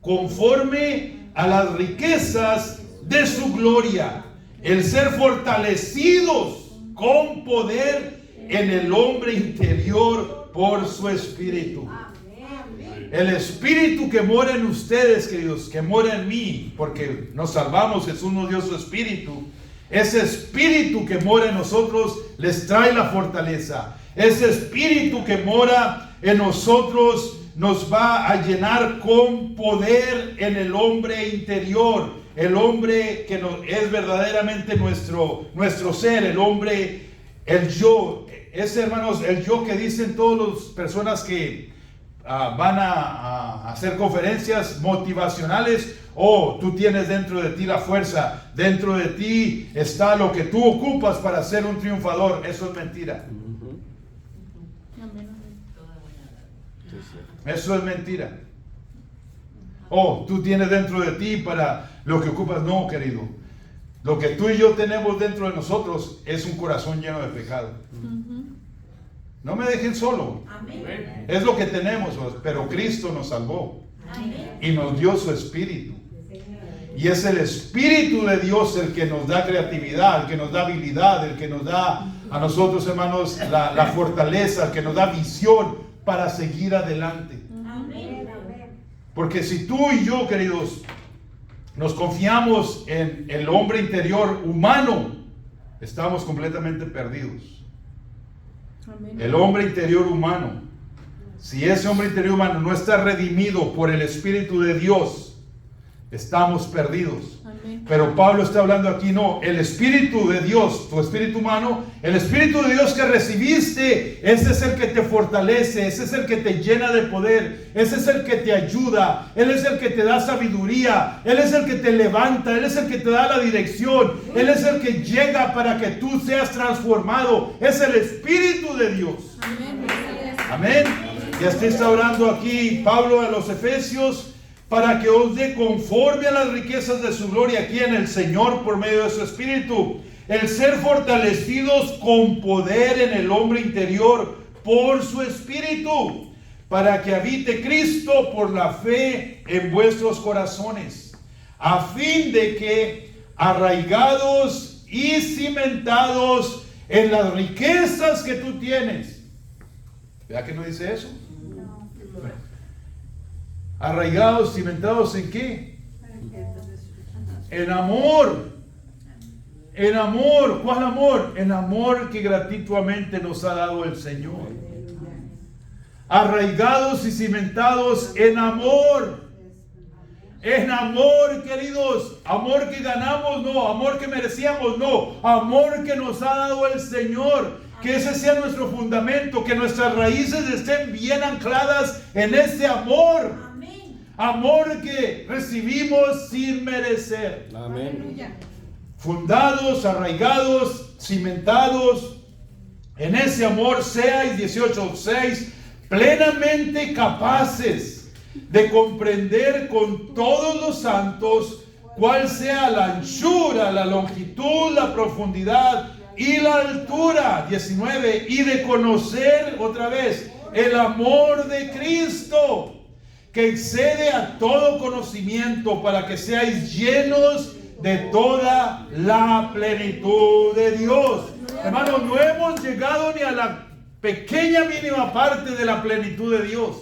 conforme a las riquezas de su gloria, el ser fortalecidos con poder en el hombre interior por su Espíritu. El Espíritu que mora en ustedes, queridos, que mora en mí, porque nos salvamos, Jesús nos dio su Espíritu. Ese Espíritu que mora en nosotros les trae la fortaleza. Ese Espíritu que mora en nosotros nos va a llenar con poder en el hombre interior, el hombre que es verdaderamente nuestro ser, el hombre, el yo. Ese, hermanos, el yo que dicen todas las personas que van a hacer conferencias motivacionales. Oh, tú tienes dentro de ti la fuerza, dentro de ti está lo que tú ocupas para ser un triunfador. Eso es mentira. Eso es mentira. Oh, tú tienes dentro de ti para lo que ocupas. No, querido. Lo que tú y yo tenemos dentro de nosotros es un corazón lleno de pecado. No me dejen solo. Amén. Es lo que tenemos, pero Cristo nos salvó. Amén. Y nos dio su Espíritu. Y es el Espíritu de Dios el que nos da creatividad, el que nos da habilidad, el que nos da a nosotros, hermanos, la fortaleza, el que nos da visión para seguir adelante. Amén. Porque si tú y yo, queridos, nos confiamos en el hombre interior humano, estamos completamente perdidos. Amén. El hombre interior humano, si ese hombre interior humano no está redimido por el Espíritu de Dios, estamos perdidos. Amén. Pero Pablo está hablando aquí, no, el Espíritu de Dios, tu espíritu humano, el Espíritu de Dios que recibiste, ese es el que te fortalece, ese es el que te llena de poder, ese es el que te ayuda, Él es el que te da sabiduría, Él es el que te levanta, Él es el que te da la dirección, Él es el que llega para que tú seas transformado, es el Espíritu de Dios. Amén. Amén. Y así está orando aquí Pablo a los Efesios, para que os dé conforme a las riquezas de su gloria aquí en el Señor por medio de su Espíritu, el ser fortalecidos con poder en el hombre interior por su Espíritu, para que habite Cristo por la fe en vuestros corazones, a fin de que, arraigados y cimentados en las riquezas que tú tienes. ¿Verdad que no dice eso? Bueno. Arraigados, cimentados ¿en qué? En amor. En amor. ¿Cuál amor? En amor que gratuitamente nos ha dado el Señor. Arraigados y cimentados en amor. En amor, queridos. Amor que ganamos, no. Amor que merecíamos, no. Amor que nos ha dado el Señor. Que ese sea nuestro fundamento. Que nuestras raíces estén bien ancladas en ese amor. Amén. Amor que recibimos sin merecer. Amén. Fundados, arraigados, cimentados en ese amor, seáis 18:6, plenamente capaces de comprender con todos los santos cuál sea la anchura, la longitud, la profundidad y la altura, 19, y de conocer otra vez el amor de Cristo, que excede a todo conocimiento, para que seáis llenos de toda la plenitud de Dios. Hermanos, no hemos llegado ni a la pequeña mínima parte de la plenitud de Dios.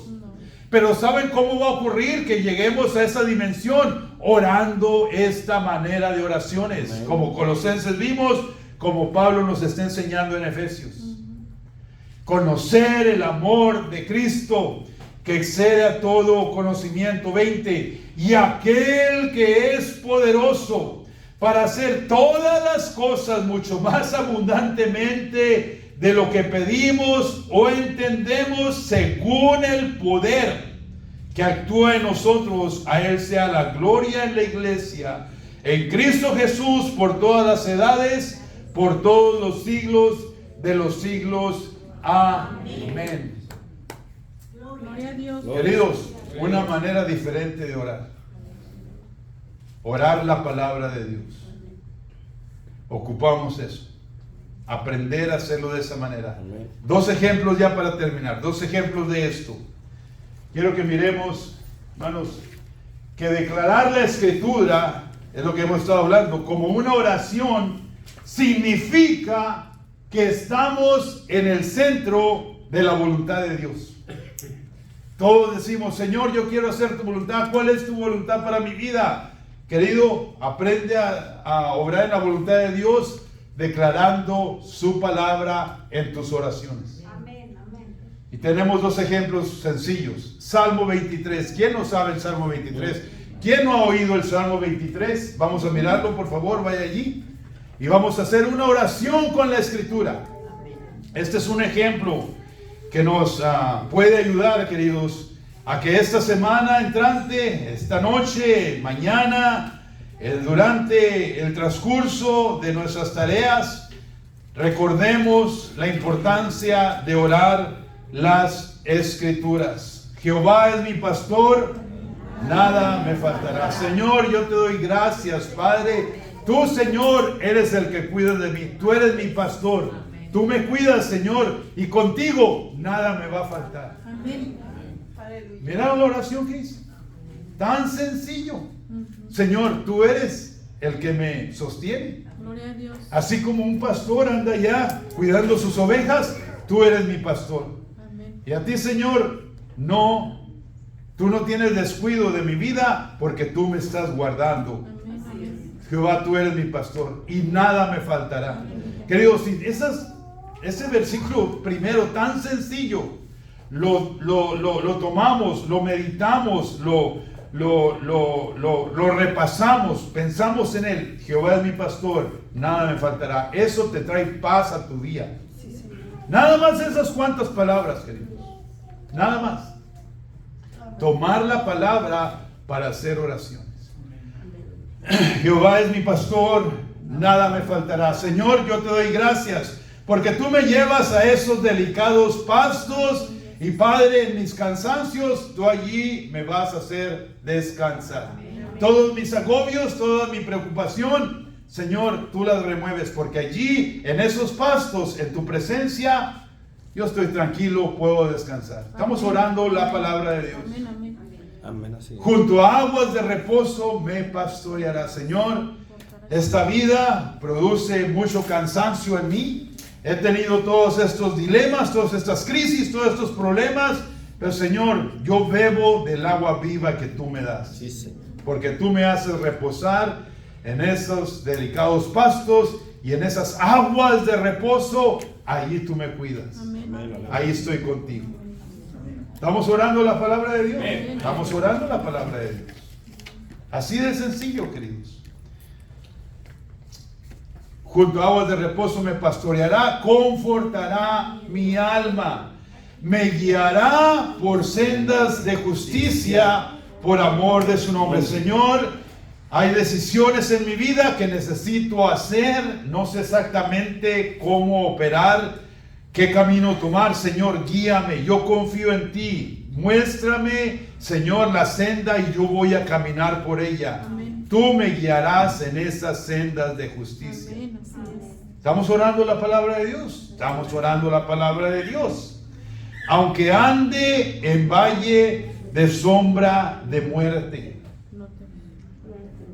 Pero ¿saben cómo va a ocurrir que lleguemos a esa dimensión? Orando esta manera de oraciones. Amén. Como Colosenses vimos, como Pablo nos está enseñando en Efesios. Conocer el amor de Cristo, que excede a todo conocimiento. 20. Y aquel que es poderoso para hacer todas las cosas mucho más abundantemente de lo que pedimos o entendemos, según el poder que actúa en nosotros. A Él sea la gloria en la iglesia, en Cristo Jesús, por todas las edades, por todos los siglos de los siglos. Amén. Gloria a Dios. Queridos, una manera diferente de orar. Orar la palabra de Dios. Ocupamos eso. Aprender a hacerlo de esa manera. Amén. 2 ejemplos ya para terminar. 2 ejemplos de esto. Quiero que miremos, hermanos, que declarar la Escritura, es lo que hemos estado hablando, como una oración, significa que estamos en el centro de la voluntad de Dios. Todos decimos: Señor, yo quiero hacer tu voluntad. ¿Cuál es tu voluntad para mi vida? Querido, aprende a obrar en la voluntad de Dios, declarando su palabra en tus oraciones. Amén, amén. Y tenemos 2 ejemplos sencillos. Salmo 23. ¿Quién no sabe el Salmo 23? ¿Quién no ha oído el Salmo 23? Vamos a mirarlo, por favor, vaya allí. Y vamos a hacer una oración con la Escritura. Este es un ejemplo que nos puede ayudar, queridos, a que esta semana entrante, esta noche, mañana, durante el transcurso de nuestras tareas, recordemos la importancia de orar las Escrituras. Jehová es mi pastor, nada me faltará. Señor, yo te doy gracias, Padre. Tú, Señor, eres el que cuida de mí. Tú eres mi pastor. Tú me cuidas, Señor, y contigo nada me va a faltar. Amén. ¿Miraron la oración que hice? Tan sencillo. Señor, tú eres el que me sostiene. Gloria a Dios. Así como un pastor anda allá cuidando sus ovejas, tú eres mi pastor. Amén. Y a ti, Señor, tú no tienes descuido de mi vida, porque tú me estás guardando. Amén. Amén. Jehová, tú eres mi pastor y nada me faltará. Queridos, si ese versículo primero tan sencillo lo tomamos, lo meditamos, lo repasamos, pensamos en él: Jehová es mi pastor, nada me faltará. Eso te trae paz a tu día. Nada más esas cuantas palabras, queridos. Nada más. Tomar la palabra para hacer oraciones. Jehová es mi pastor, nada me faltará. Señor, yo te doy gracias porque tú me llevas a esos delicados pastos. Y Padre, en mis cansancios, tú allí me vas a hacer descansar. Todos mis agobios, toda mi preocupación, Señor, tú las remueves, porque allí, en esos pastos, en tu presencia, yo estoy tranquilo, puedo descansar. Estamos orando la palabra de Dios. Amén, amén. Amén, así es. Junto a aguas de reposo me pastoreará. Señor, esta vida produce mucho cansancio en mí. He tenido todos estos dilemas, todas estas crisis, todos estos problemas. Pero Señor, yo bebo del agua viva que tú me das. Sí, Señor. Porque tú me haces reposar en esos delicados pastos y en esas aguas de reposo. Allí tú me cuidas. Amén. Ahí estoy contigo. ¿Estamos orando la palabra de Dios? Amén. Estamos orando la palabra de Dios. Así de sencillo, queridos. Junto a aguas de reposo me pastoreará, confortará mi alma. Me guiará por sendas de justicia, por amor de su nombre. Señor, hay decisiones en mi vida que necesito hacer. No sé exactamente cómo operar, qué camino tomar. Señor, guíame. Yo confío en ti. Muéstrame, Señor, la senda y yo voy a caminar por ella. Amén. Tú me guiarás en esas sendas de justicia. Amén, así es. ¿Estamos orando la palabra de Dios? Estamos orando la palabra de Dios. Aunque ande en valle de sombra de muerte. No te...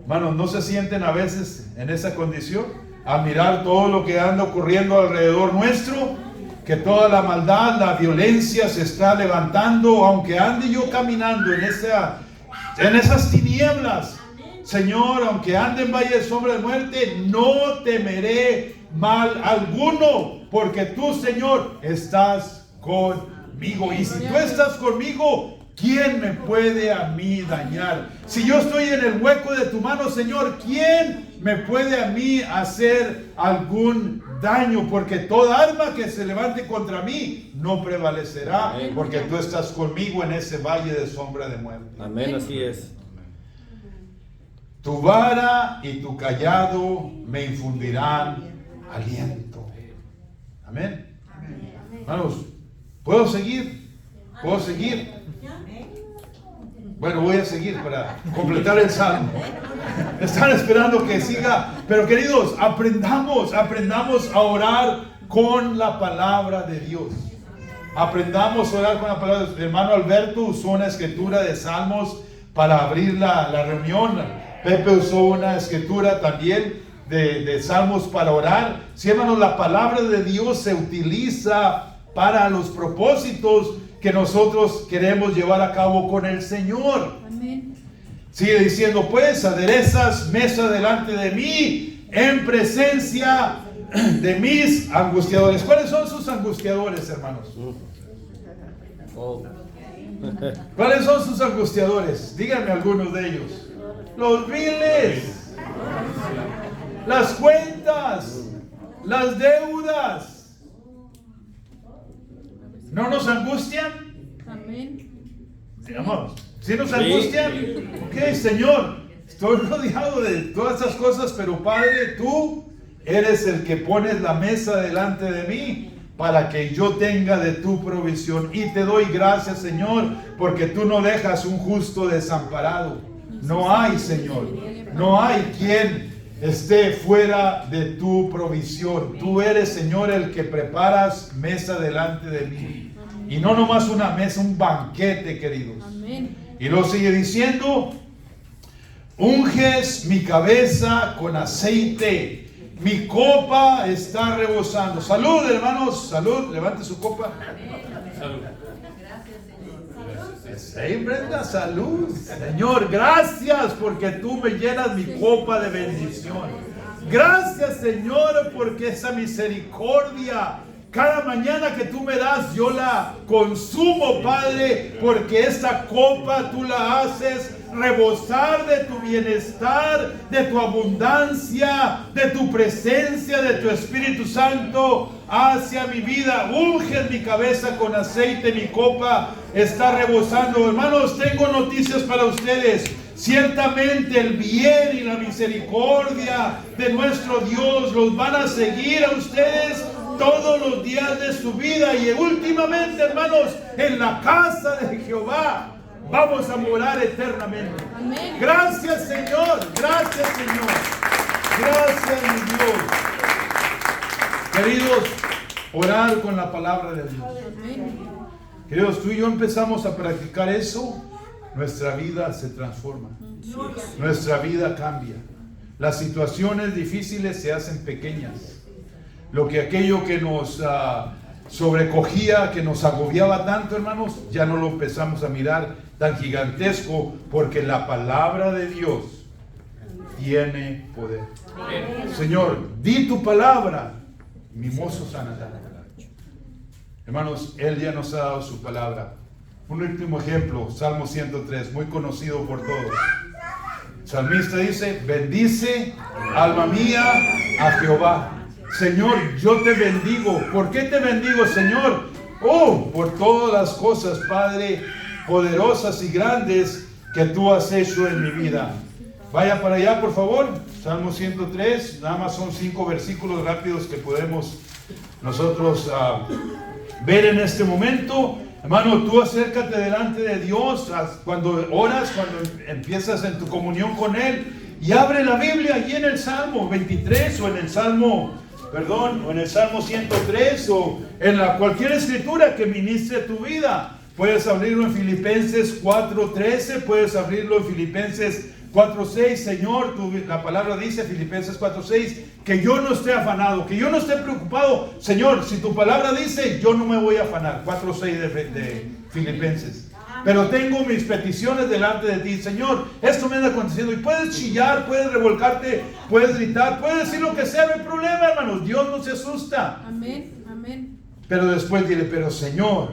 Hermanos, ¿no se sienten a veces en esa condición? A mirar todo lo que anda ocurriendo alrededor nuestro, que toda la maldad, la violencia se está levantando, aunque ande yo caminando en esas tinieblas. Señor, aunque ande en valle de sombra de muerte, no temeré mal alguno, porque tú, Señor, estás conmigo. Y si tú estás conmigo, ¿quién me puede a mí dañar? Si yo estoy en el hueco de tu mano, Señor, ¿quién me puede a mí hacer algún daño? Porque toda arma que se levante contra mí no prevalecerá, porque tú estás conmigo en ese valle de sombra de muerte. Amén, así es. Tu vara y tu callado me infundirán aliento. Amén. Hermanos, ¿puedo seguir? ¿Puedo seguir? Bueno, voy a seguir para completar el salmo. Están esperando que siga. Pero queridos, aprendamos a orar con la palabra de Dios. Aprendamos a orar con la palabra de Dios. El hermano Alberto usó una escritura de salmos para abrir la reunión. Pepe usó una escritura también de salmos para orar. Sí, hermanos, la palabra de Dios se utiliza para los propósitos que nosotros queremos llevar a cabo con el Señor. Amén. Sigue diciendo, pues, aderezas mesa delante de mí, en presencia de mis angustiadores. ¿Cuáles son sus angustiadores, hermanos? Oh. ¿Cuáles son sus angustiadores? Díganme algunos de ellos. Los biles, las cuentas, las deudas. ¿No nos angustian? Amén. Digamos, ¿sí nos angustian? Ok, Señor, estoy rodeado de todas esas cosas, pero Padre, tú eres el que pones la mesa delante de mí para que yo tenga de tu provisión. Y te doy gracias, Señor, porque tú no dejas un justo desamparado. No hay, Señor, no hay quien esté fuera de tu provisión. Tú eres, Señor, el que preparas mesa delante de mí. Y no nomás una mesa, un banquete, queridos. Amén. Y lo sigue diciendo, unges mi cabeza con aceite, mi copa está rebosando. Salud, hermanos, salud, levante su copa. Salud. Brenda, salud. Señor, gracias porque tú me llenas mi copa de bendición. Gracias, Señor, porque esa misericordia cada mañana que tú me das, yo la consumo, Padre, porque esta copa tú la haces rebosar de tu bienestar, de tu abundancia, de tu presencia, de tu Espíritu Santo hacia mi vida. Unges mi cabeza con aceite, mi copa está rebosando. Hermanos, tengo noticias para ustedes. Ciertamente el bien y la misericordia de nuestro Dios los van a seguir a ustedes todos los días de su vida. Y últimamente, hermanos, en la casa de Jehová vamos a morar eternamente. Amén. Gracias, Señor. Gracias, Señor. Gracias, mi Dios. Queridos, Orar con la palabra de Dios. Amén. Queridos, tú y yo empezamos a practicar eso, nuestra vida se transforma. Nuestra vida cambia. Las situaciones difíciles se hacen pequeñas. Aquello que nos sobrecogía, que nos agobiaba tanto, hermanos, ya no lo empezamos a mirar tan gigantesco, porque la palabra de Dios tiene poder. Señor, di tu palabra, mi mozo sanará. Hermanos, Él ya nos ha dado su palabra. Un último ejemplo, Salmo 103, muy conocido por todos. El salmista dice: bendice, alma mía, a Jehová. Señor, yo te bendigo. ¿Por qué te bendigo, Señor? Oh, por todas las cosas, Padre, poderosas y grandes que tú has hecho en mi vida. Vaya para allá, por favor. Salmo 103, nada más son 5 versículos rápidos que podemos nosotros ver en este momento. Hermano, tú acércate delante de Dios cuando oras, cuando empiezas en tu comunión con Él, y abre la Biblia allí en el Salmo 23 o en el Salmo 103 o en cualquier escritura que ministre tu vida. Puedes abrirlo en Filipenses 4:13, puedes abrirlo en Filipenses 4:6. Señor, la palabra dice, Filipenses 4:6, que yo no esté afanado, que yo no esté preocupado. Señor, si tu palabra dice, yo no me voy a afanar. 4:6 de Filipenses. Pero tengo mis peticiones delante de ti. Señor, esto me anda aconteciendo. Y puedes chillar, puedes revolcarte, puedes gritar, puedes decir lo que sea, no hay problema, hermanos. Dios no se asusta. Amén. Amén. Pero después dile: pero Señor,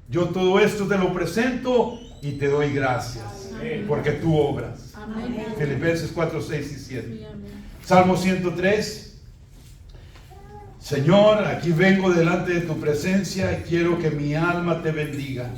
yo todo esto te lo presento y te doy gracias, porque tú obras. Amén. Filipenses 4:6 y 7. Sí, amén. Salmo 103. Señor, aquí vengo delante de tu presencia y quiero que mi alma te bendiga.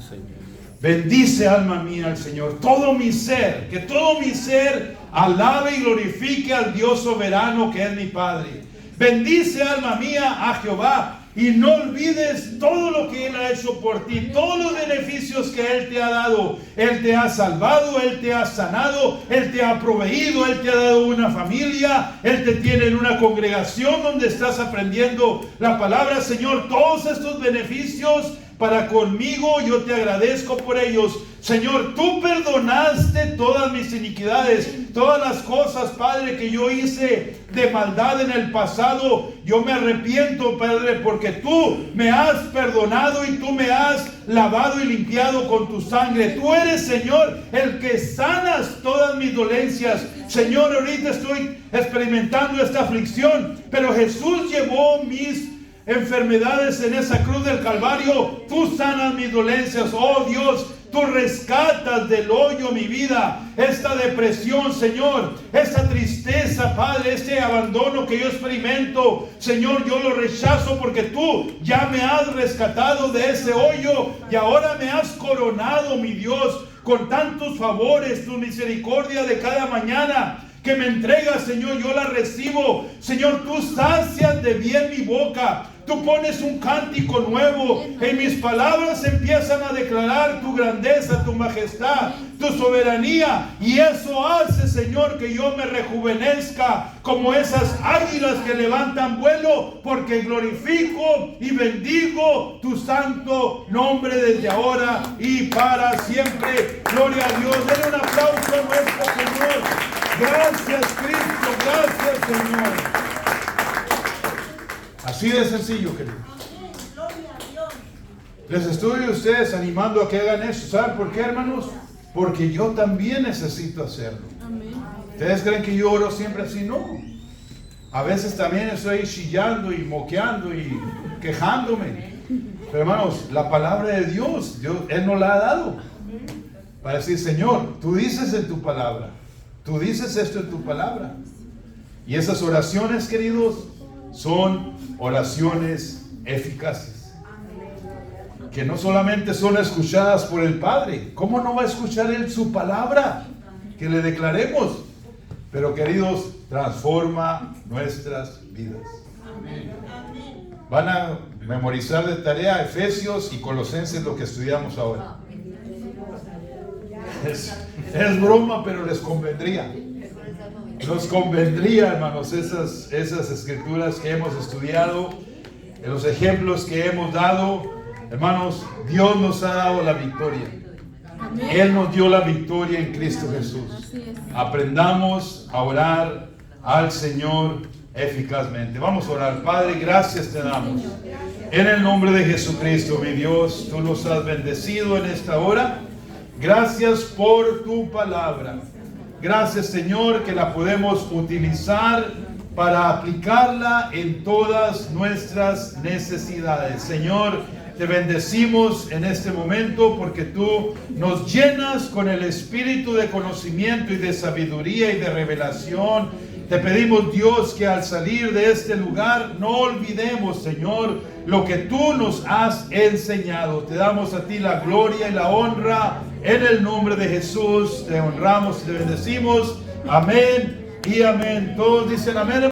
Bendice, alma mía, al Señor. Todo mi ser, que todo mi ser alabe y glorifique al Dios soberano que es mi Padre. Bendice, alma mía, a Jehová. Y no olvides todo lo que Él ha hecho por ti, todos los beneficios que Él te ha dado. Él te ha salvado, Él te ha sanado, Él te ha proveído, Él te ha dado una familia, Él te tiene en una congregación donde estás aprendiendo la palabra. Señor, todos estos beneficios para conmigo, yo te agradezco por ellos. Señor, tú perdonaste todas mis iniquidades, todas las cosas, Padre, que yo hice de maldad en el pasado. Yo me arrepiento, Padre, porque tú me has perdonado y tú me has lavado y limpiado con tu sangre. Tú eres, Señor, el que sanas todas mis dolencias. Señor, ahorita estoy experimentando esta aflicción, pero Jesús llevó mis enfermedades en esa cruz del Calvario. Tú sanas mis dolencias. Oh Dios, tú rescatas del hoyo mi vida, esta depresión, Señor, esta tristeza, Padre, este abandono que yo experimento. Señor, yo lo rechazo porque tú ya me has rescatado de ese hoyo y ahora me has coronado, mi Dios, con tantos favores, tu misericordia de cada mañana que me entregas, Señor, yo la recibo. Señor, tú sacias de bien mi boca. Tú pones un cántico nuevo. En mis palabras empiezan a declarar tu grandeza, tu majestad, tu soberanía. Y eso hace, Señor, que yo me rejuvenezca como esas águilas que levantan vuelo, porque glorifico y bendigo tu santo nombre desde ahora y para siempre. Gloria a Dios. Denle un aplauso a nuestro Señor. Gracias, Cristo. Gracias, Señor. Así de sencillo, queridos. Les estoy a ustedes animando a que hagan eso. ¿Saben por qué, hermanos? Porque yo también necesito hacerlo. Amén. ¿Ustedes creen que yo oro siempre así? No. A veces también estoy chillando y moqueando y quejándome. Pero, hermanos, la palabra de Dios, Él nos la ha dado. Para decir: Señor, tú dices en tu palabra, tú dices esto en tu palabra. Y esas oraciones, queridos, son oraciones eficaces, que no solamente son escuchadas por el Padre. ¿Cómo no va a escuchar Él su palabra que le declaremos? Pero, queridos, transforma nuestras vidas. Van a memorizar de tarea Efesios y Colosenses, lo que estudiamos ahora. Es broma, pero les convendría. Nos convendría, hermanos, esas escrituras que hemos estudiado. En los ejemplos que hemos dado, hermanos, Dios nos ha dado la victoria. Amén. Él nos dio la victoria en Cristo Jesús. Así es. Aprendamos a orar al Señor eficazmente. Vamos a orar. Padre, gracias te damos. En el nombre de Jesucristo, mi Dios, tú nos has bendecido en esta hora. Gracias por tu palabra. Gracias, Señor, que la podemos utilizar para aplicarla en todas nuestras necesidades. Señor, te bendecimos en este momento porque tú nos llenas con el espíritu de conocimiento y de sabiduría y de revelación. Te pedimos, Dios, que al salir de este lugar no olvidemos, Señor, lo que tú nos has enseñado. Te damos a ti la gloria y la honra en el nombre de Jesús. Te honramos y te bendecimos. Amén y amén. Todos dicen amén.